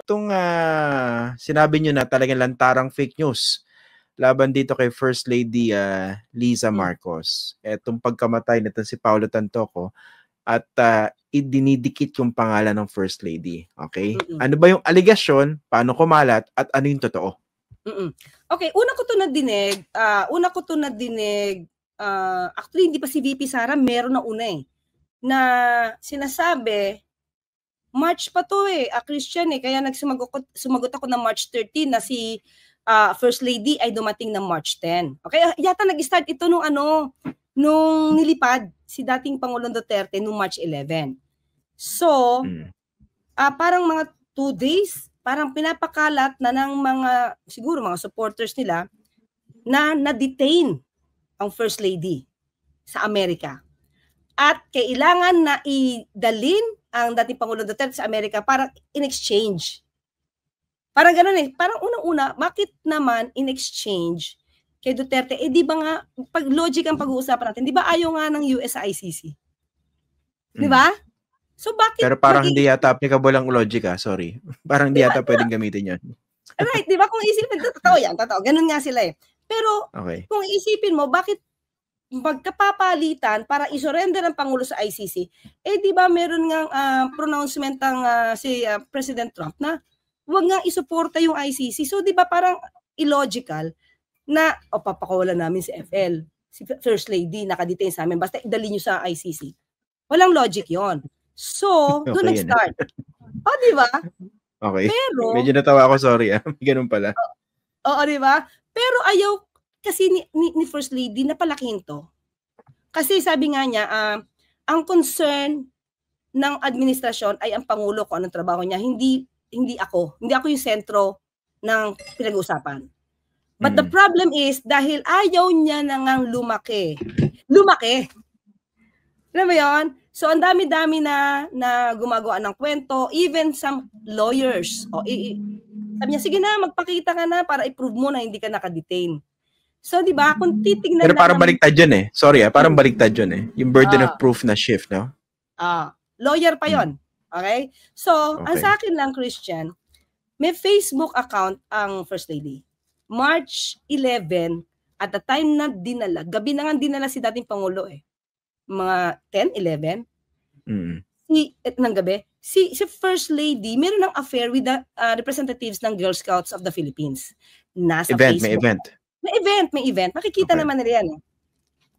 itong sinabi nyo na talagang lantarang fake news laban dito kay First Lady Liza Marcos. Itong pagkamatay nito si Paulo Tantoco at idinidikit yung pangalan ng First Lady. Okay? Ano ba yung aligasyon? Paano kumalat? At ano yung totoo? Okay, una ko to nadinig, actually hindi pa si VP Sara, meron na una na sinasabi, March pa to Christian kaya sumagot ako ng March 13 na si First Lady ay dumating ng March 10. Okay, yata nag-start ito nung nilipad si dating Pangulong Duterte nung March 11. So, parang mga 2 days, parang pinapakalat na ng siguro mga supporters nila na na-detain ang First Lady sa Amerika. At kailangan na idalin ang dating Pangulong Duterte sa Amerika para in-exchange. Parang gano'n Parang unang-una, bakit naman in-exchange kay Duterte? Di ba nga, pag logic ang pag-uusapan natin, di ba ayaw nga ng US sa ICC? Di ba? So bakit? Pero parang hindi yata applicable ang logic sorry. Parang hindi yata pwedeng gamitin yan. Right, di ba? Kung isipin, totoo yan, totoo. Ganun nga sila Pero kung isipin mo, bakit magkapapalitan para isurrender ang Pangulo sa ICC? Di ba meron nga pronouncement ang si President Trump na huwag nga isuporta yung ICC. So, di ba parang illogical na, papakawalan namin si FL, si First Lady, nakadetain sa amin, basta idali nyo sa ICC. Walang logic yon. So, doon nag-start. Di ba? Okay. Pero, medyo natawa ako, sorry. Ganun pala. Oo, di ba? Pero ayaw, kasi ni First Lady, napalakihin to. Kasi sabi nga niya, ang concern ng administrasyon ay ang Pangulo kung anong trabaho niya, hindi ako yung sentro ng pinag-uusapan. But the problem is, dahil ayaw niya nang lumaki. Alam mo yun? So, ang dami-dami na gumagawa ng kwento, even some lawyers. Sabi niya, sige na, magpakita ka na para i-prove mo na hindi ka nakadetain. So, di ba, kung titignan pero parang baliktad yun Sorry parang baliktad yun Yung burden of proof na shift, no? Lawyer pa yon. Okay? So, ang sa akin lang, Christian, may Facebook account ang First Lady. March 11, at the time na dinala, gabi na nga dinala si dating Pangulo Mga 10, 11. Ng gabi, si First Lady, meron ng affair with the representatives ng Girl Scouts of the Philippines. Nasa Facebook. May event. Makikita naman nila yan.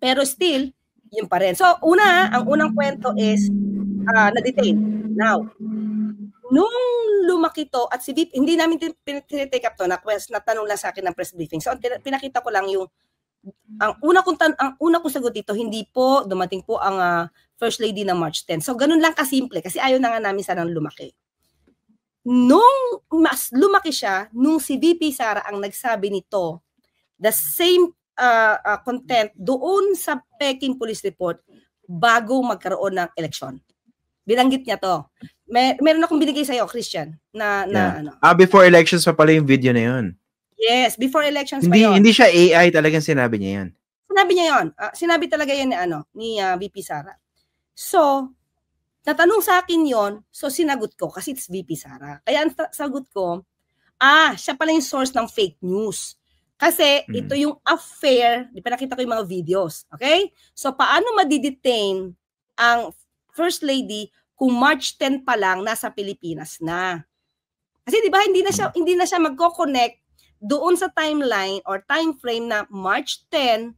Pero still, yun pa rin. So, ang unang kwento is, na-detain. Now, nung lumaki to at si VP, hindi namin tinitake up to na tanong lang sa akin ng press briefing. So, pinakita ko lang yung ang una kong sagot dito, hindi po dumating po ang First Lady ng March 10. So, ganun lang kasimple kasi ayaw na nga namin sanang lumaki. Nung mas lumaki siya, nung si VP Sara ang nagsabi nito, the same content doon sa Peking Police Report bago magkaroon ng eleksyon. Binanggit niya to. Meron akong binigay sa'yo, Christian, na ano. Before elections pa pala yung video na yun. Yes, before elections pa yun. Hindi siya AI, talagang sinabi niya yan. Sinabi niya yun. Sinabi talaga yan ni VP Sara. So, natanong sa akin yon, so sinagot ko kasi it's VP Sara. Kaya ang sagot ko, siya pala yung source ng fake news. Kasi ito yung affair, di pa nakita ko yung mga videos. Okay? So, paano madidetain ang First Lady kung March 10 pa lang nasa Pilipinas na? Kasi di ba hindi na siya magko-connect doon sa timeline or time frame na March 10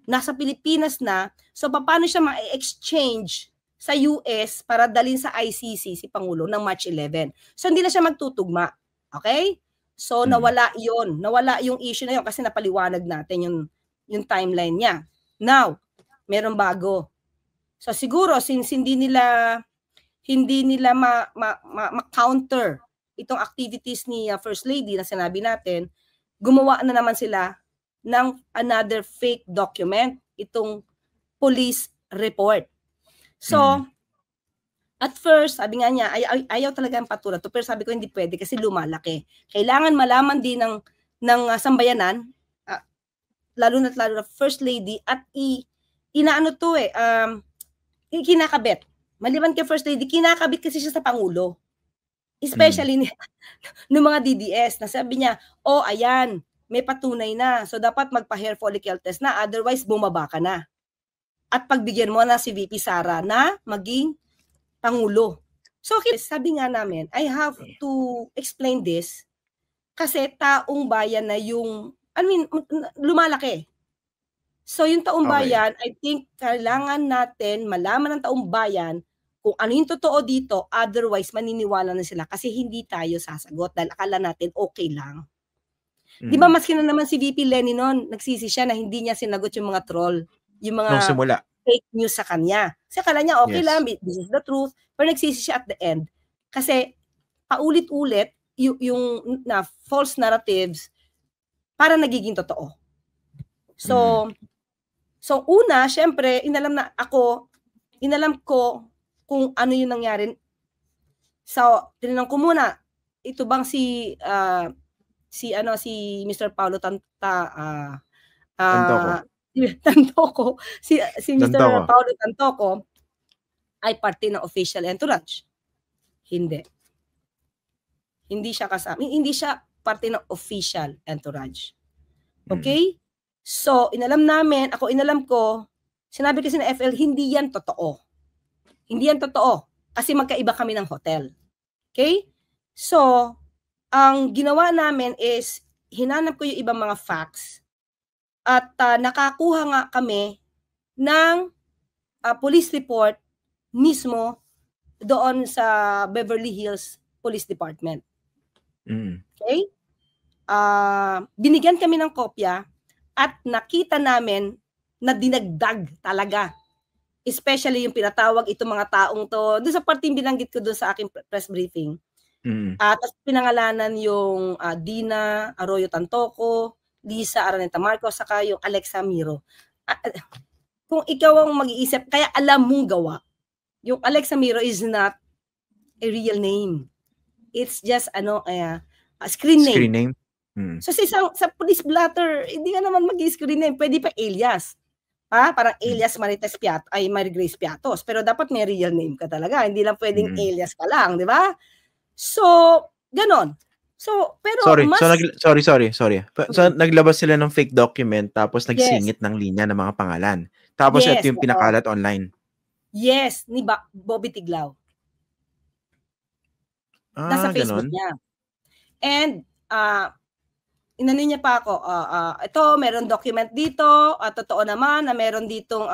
nasa Pilipinas na. So paano siya ma-exchange sa US para dalhin sa ICC si Pangulo ng March 11? So hindi na siya magtutugma. Okay? So nawala yung issue na yun kasi napaliwanag natin yung timeline niya. Now, meron bago. So siguro since hindi nila ma-counter itong activities ni First Lady na sinabi natin, gumawa na naman sila ng another fake document, itong police report. So, at first, sabi nga niya, ayaw talaga ang patulan to, pero sabi ko hindi pwede kasi lumalaki. Kailangan malaman din ng sambayanan, lalo na First Lady, at kinakabit. Maliban kay First Lady, kinakabit kasi siya sa Pangulo. Especially ng mga DDS na sabi niya, oh ayan, may patunay na. So dapat magpa-hair follicle test na, otherwise bumaba ka na. At pagbigyan mo na si VP Sara na maging Pangulo. So sabi nga namin, I have to explain this kasi taong bayan na yung, lumalaki. So yung taong bayan, I think kailangan natin malaman ng taong bayan kung ano yung totoo dito, otherwise maniniwala na sila kasi hindi tayo sasagot dahil akala natin okay lang. Di ba maski na naman si VP Lenny noon, nagsisi siya na hindi niya sinagot yung mga troll, yung mga fake news sa kanya. Kasi akala niya okay lang, this is the truth, pero nagsisi siya at the end. Kasi paulit-ulit yung false narratives para nagiging totoo. So una, syempre, inalam ko kung ano yung nangyari. So, tinanong ko muna, ito bang si Mr. Paulo Tantoco, si Mr. Paulo Tantoco ay parte ng official entourage? Hindi. Hindi siya kasama. Hindi siya parte ng official entourage. Okay? So, inalam ko, sinabi kasi ng FL, hindi yan totoo. Hindi yan totoo. Kasi magkaiba kami ng hotel. Okay? So, ang ginawa namin is, hinanap ko yung ibang mga facts at nakakuha nga kami ng police report mismo doon sa Beverly Hills Police Department. Okay? Binigyan kami ng kopya at nakita namin na dinagdag talaga. Especially yung pinatawag itong mga taong to. Doon sa parting binanggit ko doon sa aking press briefing. Tapos pinangalanan yung Dina Arroyo Tantoco, Lisa Araneta Marcos, saka yung Alexa Miro. Kung ikaw ang mag-iisip, kaya alam mong gawa. Yung Alexa Miro is not a real name. It's just a screen name. Screen name? So sa police blotter, hindi ka naman mag-screen name. Pwede pa alias. Parang alias Mary Grace Piatos. Pero dapat may real name ka talaga. Hindi lang pwedeng alias ka lang, di ba? So, ganon. So, pero sorry. So, naglabas sila ng fake document tapos nagsingit ng linya ng mga pangalan. Tapos ito yung pinakalat online. Yes, ni Bobby Tiglao. Nasa Facebook niya. And, inano niya pa ako, ito, meron document dito, totoo naman na meron ditong,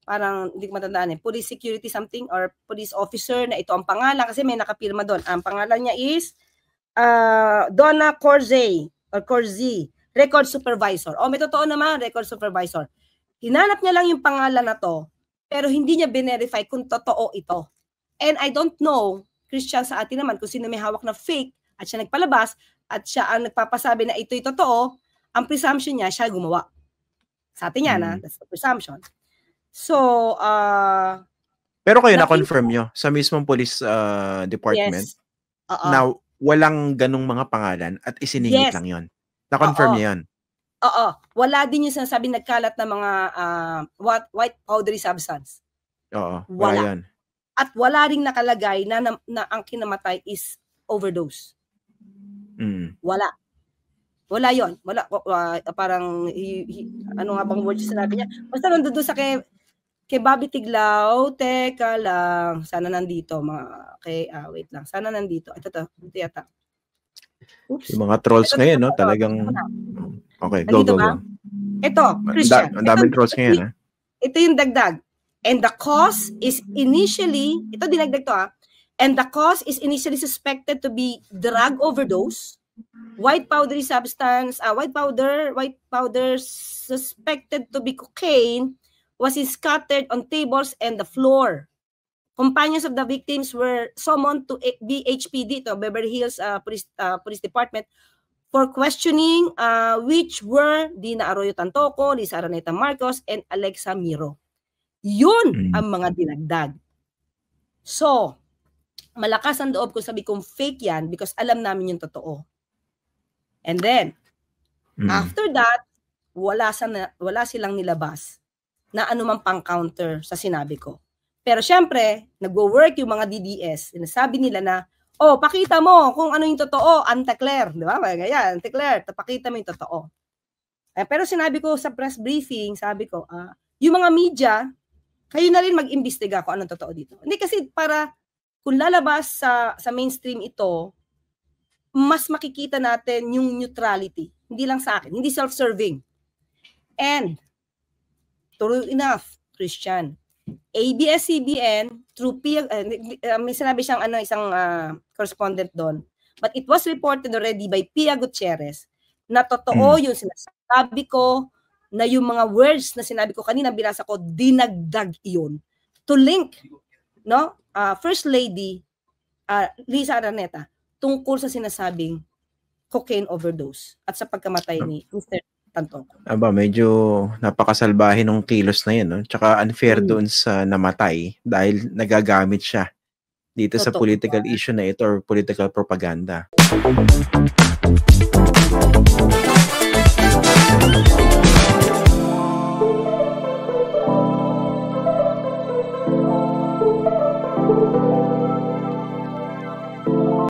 parang, hindi ko matandaan police security something or police officer na ito ang pangalan kasi may nakapirma doon. Ang pangalan niya is Donna Corze, record supervisor. May totoo naman, record supervisor. Hinanap niya lang yung pangalan na to, pero hindi niya verify kung totoo ito. And I don't know, Christian, sa atin naman, kung sino may hawak na fake at siya nagpalabas at siya ang nagpapasabi na ito'y totoo, ang presumption niya, siya gumawa. Sa atin yan, that's the presumption. So, pero kayo na-confirm nyo sa mismong police department na walang ganong mga pangalan at isiningit lang yon. Na-confirm niyo yun? Oo. Wala din yung sinasabi nagkalat na mga white powdery substance. Oo. Wala yun. At wala ring nakalagay na ang kinamatay is overdose. Wala. Wala yon. Wala. Parang, ano nga bang word sinabi niya? Basta nandun sa kay Bobby Tiglao, teka lang, sana nandito, wait lang, sana nandito. Ito yata. Oops. Yung mga trolls ngayon, no? Talagang, okay, go. Ito, Christian. Ang daming trolls ngayon, Ito yung dagdag. And the cause is initially, ito dinagdag to and the cause is initially suspected to be drug overdose, white powder suspected to be cocaine, was scattered on tables and the floor. Companions of the victims were summoned to BHPD, to Beverly Hills Police Department, for questioning, which were Dina Arroyo Tantoco, Lisa Araneta Marcos, and Alexa Miro. Yun ang mga dinagdag. So, malakas ang loob ko sabi kong fake yan because alam namin yung totoo. And then, after that, wala silang nilabas na anumang pang-counter sa sinabi ko. Pero syempre, nagwo-work yung mga DDS. Sinasabi nila na Oh, pakita mo kung ano yung totoo, Ante Claire, di ba? Ganyan, Ante Claire, pakita mo yung totoo. Pero sinabi ko sa press briefing, sabi ko, yung mga media, kayo na rin mag-imbestiga kung anong totoo dito. Hindi kasi para kung lalabas sa mainstream ito, mas makikita natin yung neutrality. Hindi lang sa akin, hindi self-serving. And, true enough, Christian, ABS-CBN, through may sinabi siyang isang correspondent doon, but it was reported already by Pia Gutierrez na totoo yung sinasabi ko, na yung mga words na sinabi ko kanina, binasa ko, dinagdag iyon to link, no, First Lady Liza Araneta tungkol sa sinasabing cocaine overdose at sa pagkamatay ni Mr. Tantoco. Medyo napakasalbahe nung kilos na yun, no? Tsaka unfair doon sa namatay dahil nagagamit siya dito sa political issue na ito or political propaganda.